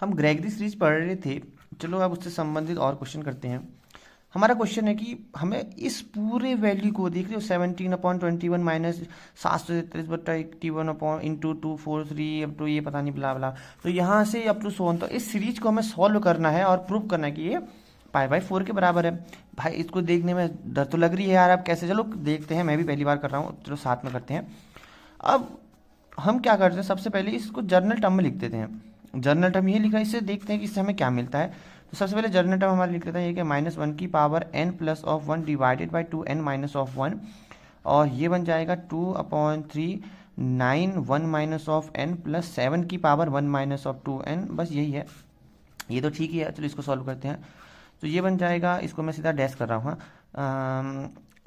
हम Gregory series पढ़ रहे थे। चलो अब उससे संबंधित और क्वेश्चन करते हैं। हमारा क्वेश्चन है कि हमें इस पूरे वैल्यू को देख रहे हो 17/21 minus 733/81 upon into 243 up to ये पता नहीं बिला बिला। तो यहाँ से अप टू 100 तो इस सीरीज को हमें सॉल्व करना है और प्रूव करना है कि ये π/4 के बराबर है। भाई इसको देखने में डर तो लग रही है यार, अब कैसे, चलो देखते हैं। मैं भी पहली बार कर रहा हूँ, चलो साथ में करते हैं। अब हम क्या करते हैं, सबसे पहले इसको जर्नल टर्म में लिख देते हैं। जर्नल टर्म ये लिखा है, इससे देखते हैं कि इससे हमें क्या मिलता है। तो सबसे पहले जर्नल टर्म हमारा लिख लेते हैं, ये क्या, -1 की power n plus of 1 divided by 2n minus of 1, और ये बन जाएगा 2/3 9 1 माइनस ऑफ n प्लस 7 की पावर 1 माइनस ऑफ 2n। बस यही है, ये तो ठीक ही है। चलो इसको सॉल्व करते हैं। तो ये बन जाएगा, इसको मैं सीधा डैश कर रहा हूँ।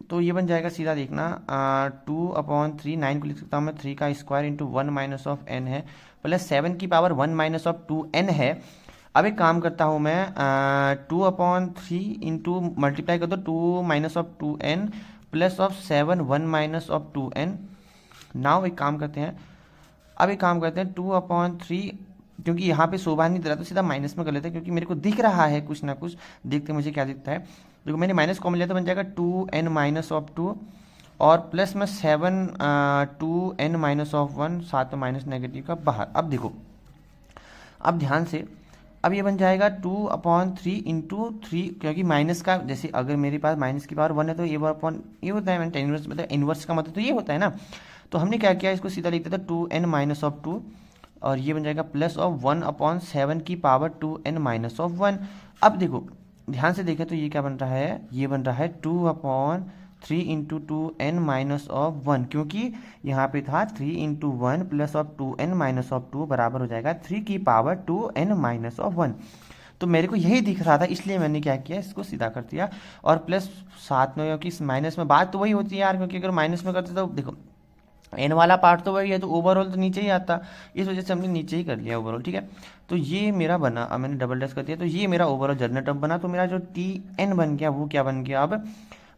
तो ये बन जाएगा, सीधा देखना, 2/3 9 को लिख सकता हूँ मैं 3 का square into 1 minus of n है, प्लस 7 की पावर 1 माइनस ऑफ 2n है। अब एक काम करता हूँ मैं, 2/3 इंटू मल्टीप्लाई कर दो 2 minus of 2n plus of 7 1 minus of 2n। Now एक काम करते हैं, अब एक काम करते हैं 2/3, क्योंकि यहाँ पे शोभा नहीं दे रहा तो सीधा माइनस में कर लेते हैं, क्योंकि मेरे को दिख रहा है कुछ ना कुछ। देखते मुझे क्या दिखता है। देखो मैंने माइनस कॉमन लिया तो बन जाएगा 2n माइनस ऑफ 2, और प्लस में 7 2n माइनस ऑफ 1, साथ में माइनस नेगेटिव का बाहर। अब देखो, अब ध्यान से, अब ये बन जाएगा 2/3 इंटू 3, क्योंकि माइनस का, जैसे अगर मेरे पास माइनस की पावर 1 है तो ये अपॉन ये होता है, मैंने इनवर्स मतलब इनवर्स का मतलब तो ये होता है ना। तो हमने क्या किया, इसको सीधा लिख दिया था 2n माइनस ऑफ 2, और ये बन जाएगा प्लस ऑफ 1/7 की पावर 2n माइनस ऑफ 1। अब देखो ध्यान से देखें तो ये क्या बन रहा है, ये बन रहा है 2/3 इंटू 2n माइनस ऑफ 1, क्योंकि यहाँ पे था 3 into 1 plus of 2n minus of 2 बराबर हो जाएगा 3 की पावर 2n माइनस ऑफ 1। तो मेरे को यही दिख रहा था, इसलिए मैंने क्या किया, इसको सीधा कर दिया। और प्लस साथ में, क्योंकि माइनस में बात तो वही होती है यार, क्योंकि अगर माइनस में करते तो देखो एन वाला पार्ट तो वही है, तो ओवरऑल तो नीचे ही आता, इस वजह से हमने नीचे ही कर लिया ओवरऑल। ठीक है, तो ये मेरा बना, अब मैंने डबल डैश कर दिया, तो ये मेरा ओवरऑल जर्नल टर्म बना। तो मेरा जो टी एन बन गया वो क्या बन गया, अब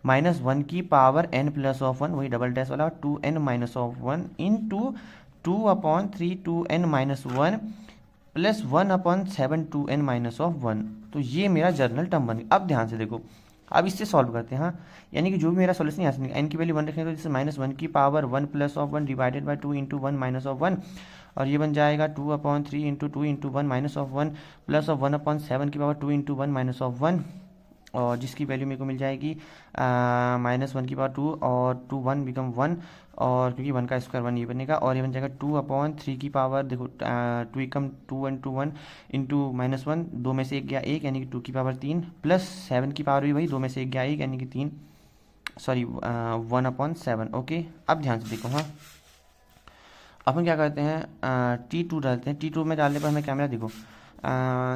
-1 की पावर n प्लस ऑफ 1, वही डबल डैश वाला, 2n minus of 1 into 2/3 2n minus 1 plus 1/7 2n minus of 1। तो ये मेरा जर्नल टर्म बन गया। अब ध्यान से देखो, अब इससे सॉल्व करते हैं। हाँ, यानी कि जो भी मेरा सॉल्यूशन यहाँ से एन की वैल्यू 1 रखेंगे तो जैसे -1 की power 1 plus of 1 divided by 2 into 1 minus of 1, और ये बन जाएगा 2/3 into 2 into 1 minus of 1 plus of 1/7 की पावर 2 इंटू 1 माइनस ऑफ 1, और जिसकी वैल्यू मेरे को मिल जाएगी -1 की पावर 2 और 2 1 बिकम 1, और क्योंकि 1 का स्क्वायर 1 ये बनेगा, और ये बन जाएगा 2/3 की पावर, देखो 2 एकम 2 इंटू 1 इंटू -1, 2 में से 1 गया 1 यानी कि 2 की पावर 3, प्लस 7 की पावर भी वही 2 में से 1 गया 1 यानी कि 3, सॉरी 1/7। ओके, अब ध्यान से देखो। हाँ, अपन क्या करते हैं, T2 डालते हैं। T2 में डालने पर हमें क्या मिला, देखो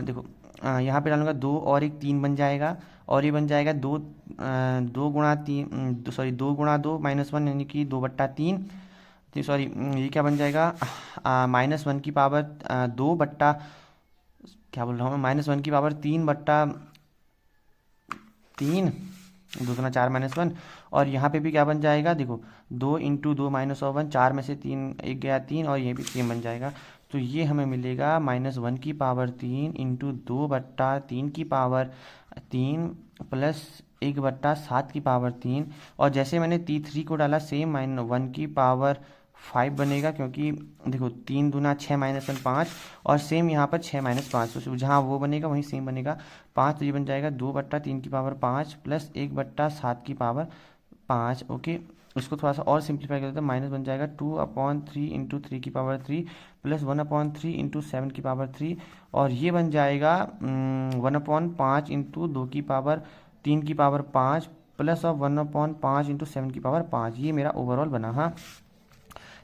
देखो यहाँ पे डालूंगा 2 और 1 3 बन जाएगा, और ये बन जाएगा 2 2 गुणा 3, सॉरी 2 गुणा 2 -1 यानी कि 2/3, सॉरी ये क्या बन जाएगा, -1 की पावर 2 बट्टा, क्या बोल रहा हूँ मैं, -1 की पावर 3/3, 2 गुना 4 -1, और यहाँ पे भी क्या बन जाएगा, देखो 2 इंटू 2 माइनस ऑफ 1, 4 में से 3 1 गया 3, और ये भी 3 बन जाएगा। तो ये हमें मिलेगा -1 की पावर 3 इंटू 2/3 की पावर 3 प्लस 1/7 की पावर 3, और जैसे मैंने T3 को डाला सेम -1 की पावर 5 बनेगा, क्योंकि देखो 3 दूना 6 -1 5, और सेम यहाँ पर 6 -5, तो जहाँ वो बनेगा वहीं सेम बनेगा 5। तो ये बन जाएगा 2/3 की पावर 5 प्लस 1/7 की पावर 5। ओके, इसको थोड़ा सा और सिंप्लीफाई कर देते हैं, माइनस बन जाएगा 2/3 इंटू 3 की पावर 3 प्लस 1/3 इंटू 7 की पावर 3, और ये बन जाएगा 1/5 इंटू 2 की पावर 3 की पावर 5 प्लस ऑफ 1/5 इंटू 7 की पावर 5। ये मेरा ओवरऑल बना। हाँ,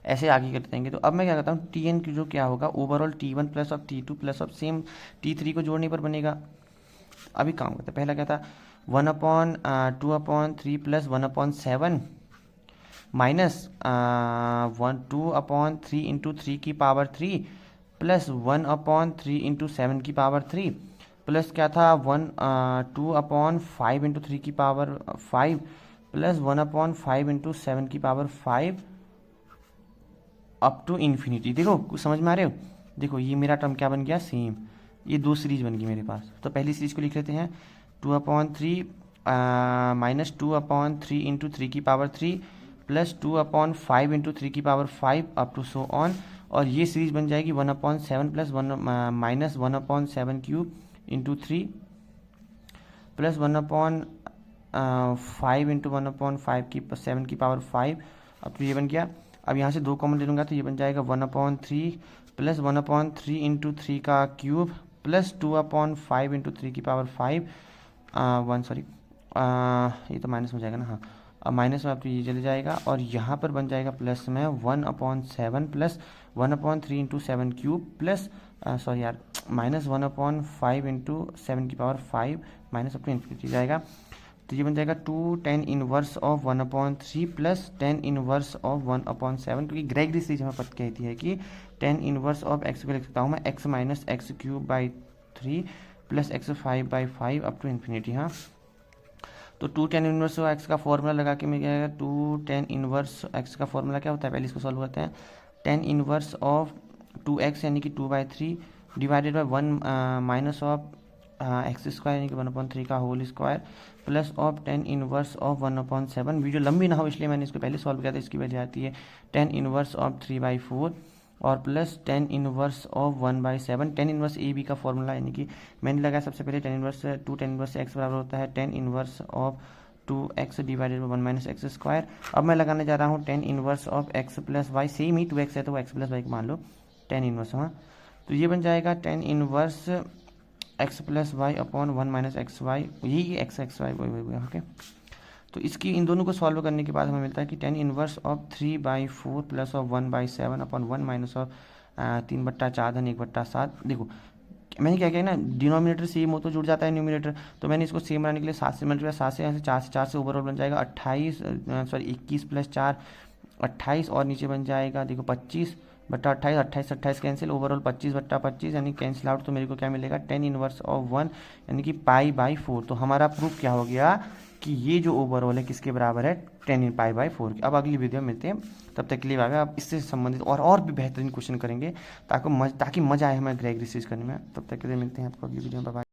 ऐसे आगे करते रहेंगे। तो अब मैं क्या करता हूँ, टी एन की जो क्या होगा overall T1 plus of T2 plus of same T3 को जोड़ने पर बनेगा। अभी काम करते हैं, पहला क्या था, 1/2/3 प्लस 1/7 माइनस 2/3 इंटू 3 की पावर 3 प्लस 1/3 इंटू 7 की पावर 3 प्लस क्या था 2/5 इंटू 3 की पावर 5 प्लस 1/5 इंटू 7 की पावर 5 अप टू इन्फिनिटी। देखो कुछ समझ में आ रहे हो, देखो ये मेरा टर्म क्या बन गया, सेम ये दो सीरीज बन गई मेरे पास। तो पहली सीरीज को लिख लेते हैं 2/3 माइनस 2/3 इंटू 3 की पावर 3 प्लस 2/5 इंटू 3 की power 5 up to so on. और ये सीरीज बन जाएगी 1/7 plus minus 1/7 cube into 3 plus 1/5 into 1/5 की 7 की पावर 5। अब तो ये बन गया। अब यहाँ से 2 कॉमन ले लूँगा तो ये बन जाएगा 1/3 प्लस 1/3 इंटू 3 का क्यूब प्लस 2/5 इंटू 3 की पावर 5 ये तो माइनस में जाएगा ना। हाँ, अब माइनस में अब तो ये चले जाएगा और यहाँ पर बन जाएगा प्लस में 1/7 plus 1/3 into 7 cube plus minus 1/5 into 7 की power 5 minus up to infinity जाएगा। तो ये बन जाएगा 2 tan inverse of 1/3 plus tan inverse of 1/7, क्योंकि ग्रेगरी सीरीज हमें पता कहती है कि tan इनवर्स ऑफ एक्स को लिख सकता हूँ मैं x minus x cube by 3 plus x5/5 up to infinity. हाँ, तो 2 tan इनवर्स ऑफ एक्स का फॉर्मूला लगा के मिल जाएगा 2 tan इनवर्स एक्स का फॉर्मूला क्या होता है, पहले इसको सॉल्व करते हैं। tan इनवर्स ऑफ 2x यानी कि 2/3 divided by 1 minus of x square यानी कि 1/3 का whole square plus of tan inverse of 1/7। Video लंबी ना हो इसलिए मैंने इसको पहले सॉल्व किया था। इसकी वैल्यू आती है tan इनवर्स ऑफ 3/4 और plus tan inverse of 1/7। tan inverse A B का फॉर्मूला यानी कि मैंने लगाया सबसे पहले tan inverse 2 tan inverse x बराबर होता है tan inverse of 2x divided by 1 minus x square. अब मैं लगाने जा रहा हूँ tan inverse of x plus y, same ही 2x है तो x प्लस वाई मान लो tan इनवर्स। हाँ, तो ये बन जाएगा tan inverse x plus y upon 1 minus x y, यही एक्स वाई वही। ओके, तो इसकी इन दोनों को सॉल्व करने के बाद हमें मिलता है कि tan inverse of 3/4 plus of 1/7 upon 1 minus of 3/4 धन 1/7। देखो मैंने क्या किया ना, डिनोमिनेटर सेम हो तो जुड़ जाता है न्यूमिनेटर, तो मैंने इसको सेम बनाने के लिए 7 से मल्टीप्लाई 7 से 4 से ओवरऑल बन जाएगा 21 प्लस 4 28 और नीचे बन जाएगा देखो 25/28 कैंसिल, ओवरऑल 25/25 यानी कैंसिल आउट। तो मेरे को क्या मिलेगा tan इनवर्स ऑफ 1 यानी कि π/4। तो हमारा प्रूफ क्या हो गया कि ये जो ओवरऑल है किसके बराबर है, tan इन π/4 की। अब अगली वीडियो में मिलते हैं, तब तक के लिए बाय। अब इससे संबंधित और भी बेहतरीन क्वेश्चन करेंगे ताकि मजा आए हमें ग्रेगरी सीरीज करने में। तब तक के लिए मिलते हैं आपको अगली वीडियो में। बाय।